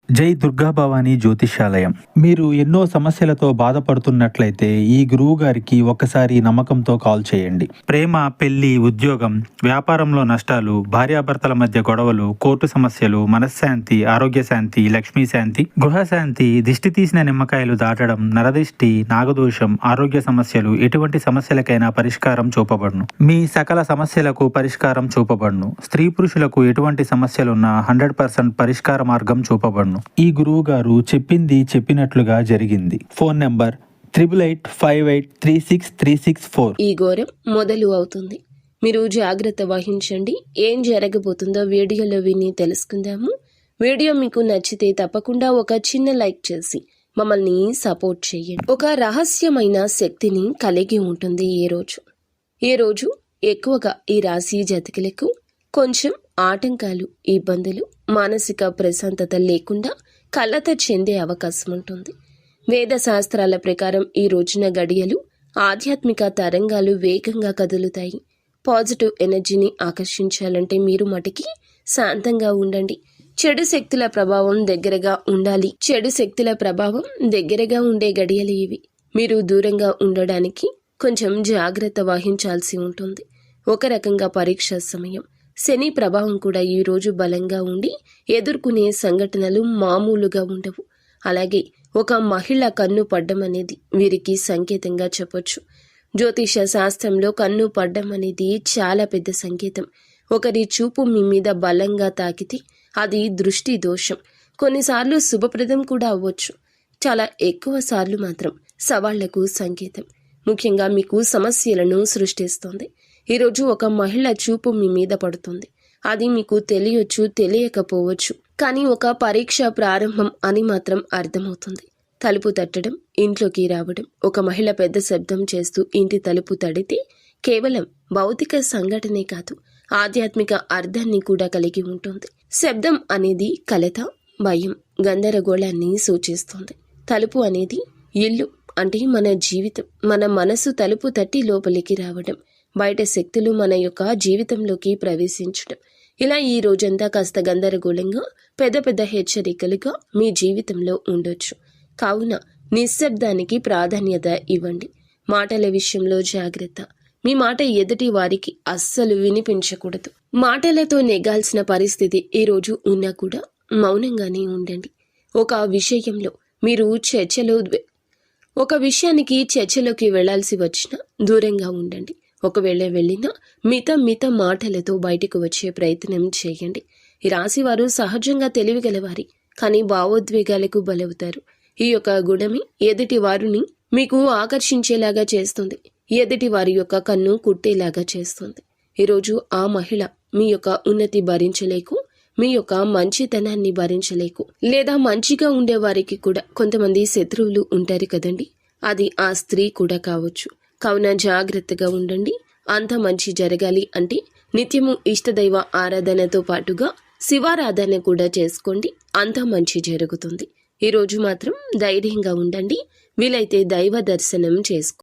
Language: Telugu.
జై దుర్గా భవానీ జ్యోతిష్యాలయం. మీరు ఎన్నో సమస్యలతో బాధపడుతున్నట్లయితే ఈ గురువు గారికి ఒక్కసారి నమ్మకంతో కాల్ చేయండి. ప్రేమ, పెళ్లి, ఉద్యోగం, వ్యాపారంలో నష్టాలు, భార్యాభర్తల మధ్య గొడవలు, కోర్టు సమస్యలు, మనశ్శాంతి, ఆరోగ్య శాంతి, లక్ష్మీ శాంతి, గృహశాంతి, దిష్టి తీసిన నిమ్మకాయలు దాటడం, నరదిష్టి, నాగదోషం, ఆరోగ్య సమస్యలు, ఎటువంటి సమస్యలకైనా పరిష్కారం చూపబడును. మీ సకల సమస్యలకు పరిష్కారం చూపబడును. స్త్రీ పురుషులకు ఎటువంటి సమస్యలున్నా 100% పరిష్కార మార్గం చూపబడును. ఈ గురువు గారు చెప్పింది చెప్పినట్లుగా జరిగింది. Phone number 8858536364. ఈ ఘోరం మొదలు అవుతుంది. మీరు జాగ్రత్త వహించండి. ఏం జరగబోతుందో వీడియోలో విని తెలుసుకుందాము. వీడియో మీకు నచ్చితే తప్పకుండా ఒక చిన్న లైక్ చేసి మమ్మల్ని సపోర్ట్ చేయండి. ఒక రహస్యమైన శక్తిని కలిగి ఉంటుంది ఈ రోజు ఎక్కువగా ఈ రాశి జాతకులకు కొంచెం ఆటంకాలు, ఇబ్బందులు, మానసిక ప్రశాంతత లేకుండా కలత చెందే అవకాశం ఉంటుంది. వేద శాస్త్రాల ప్రకారం ఈ రోజున గడియలు ఆధ్యాత్మిక తరంగాలు వేగంగా కదులుతాయి. పాజిటివ్ ఎనర్జీని ఆకర్షించాలంటే మీరు మటుకి శాంతంగా ఉండండి. చెడు శక్తుల ప్రభావం దగ్గరగా ఉండే గడియలు ఇవి. మీరు దూరంగా ఉండడానికి కొంచెం జాగ్రత్త వహించాల్సి ఉంటుంది. ఒక రకంగా పరీక్ష సమయం. శని ప్రభావం కూడా ఈ రోజు బలంగా ఉండి ఎదుర్కొనే సంఘటనలు మామూలుగా ఉండవు. అలాగే ఒక మహిళ కన్ను పడ్డం అనేది వీరికి సంకేతంగా చెప్పొచ్చు. జ్యోతిష శాస్త్రంలో కన్ను పడ్డం అనేది చాలా పెద్ద సంకేతం. ఒకరి చూపు మీ మీద బలంగా తాకితే అది దృష్టి దోషం. కొన్నిసార్లు శుభప్రదం కూడా అవ్వచ్చు. చాలా ఎక్కువ సార్లు మాత్రం సవాళ్లకు సంకేతం. ముఖ్యంగా మీకు సమస్యలను సృష్టిస్తోంది. ఈరోజు ఒక మహిళ చూపు మీ మీద పడుతుంది. అది మీకు తెలియచ్చు, తెలియకపోవచ్చు. కానీ ఒక పరీక్ష ప్రారంభం అని మాత్రం అర్థమవుతుంది. తలుపు తట్టడం, ఇంట్లోకి రావడం. ఒక మహిళ పెద్ద శబ్దం చేస్తూ ఇంటి తలుపు తడితే కేవలం భౌతిక సంఘటనే కాదు, ఆధ్యాత్మిక అర్థాన్ని కూడా కలిగి ఉంటుంది. శబ్దం అనేది కలత, భయం, గందరగోళాన్ని సూచిస్తుంది. తలుపు అనేది ఇల్లు, అంటే మన జీవితం. మన మనసు తలుపు తట్టి లోపలికి రావడం, బయట శక్తులు మన యొక్క జీవితంలోకి ప్రవేశించడం. ఇలా ఈ రోజంతా కాస్త గందరగోళంగా, పెద్ద పెద్ద హెచ్చరికలుగా మీ జీవితంలో ఉండొచ్చు. కావున నిశ్శబ్దానికి ప్రాధాన్యత ఇవ్వండి. మాటల విషయంలో జాగ్రత్త. మీ మాట ఎదుటి వారికి అస్సలు వినిపించకూడదు. మాటలతో నెగ్గాల్సిన పరిస్థితి ఈరోజు ఉన్నా కూడా మౌనంగానే ఉండండి. ఒక విషయానికి చర్చలోకి వెళ్లాల్సి వచ్చినా దూరంగా ఉండండి. ఒకవేళ వెళ్ళినా మిత మాటలతో బయటకు వచ్చే ప్రయత్నం చేయండి. ఈ రాశి వారు సహజంగా తెలివిగలవారి, కానీ భావోద్వేగాలకు బలవుతారు. ఈ యొక్క గుణమే ఎదుటి వారిని మీకు ఆకర్షించేలాగా చేస్తుంది. ఎదుటి వారి యొక్క కన్ను కుట్టేలాగా చేస్తుంది. ఈరోజు ఆ మహిళ మీ యొక్క ఉన్నతి భరించలేకు, మీ యొక్క మంచితనాన్ని భరించలేకు, లేదా మంచిగా ఉండేవారికి కూడా కొంతమంది శత్రువులు ఉంటారు కదండి, అది ఆ స్త్రీ కూడా కావచ్చు. కావున జాగ్రత్తగా ఉండండి. అంత మంచి జరగాలి అంటే నిత్యము ఇష్టదైవ ఆరాధనతో పాటుగా శివారాధన కూడా చేసుకోండి. అంత మంచి జరుగుతుంది. ఈరోజు మాత్రం ధైర్యంగా ఉండండి. వీలైతే దైవ దర్శనం చేసుకోండి.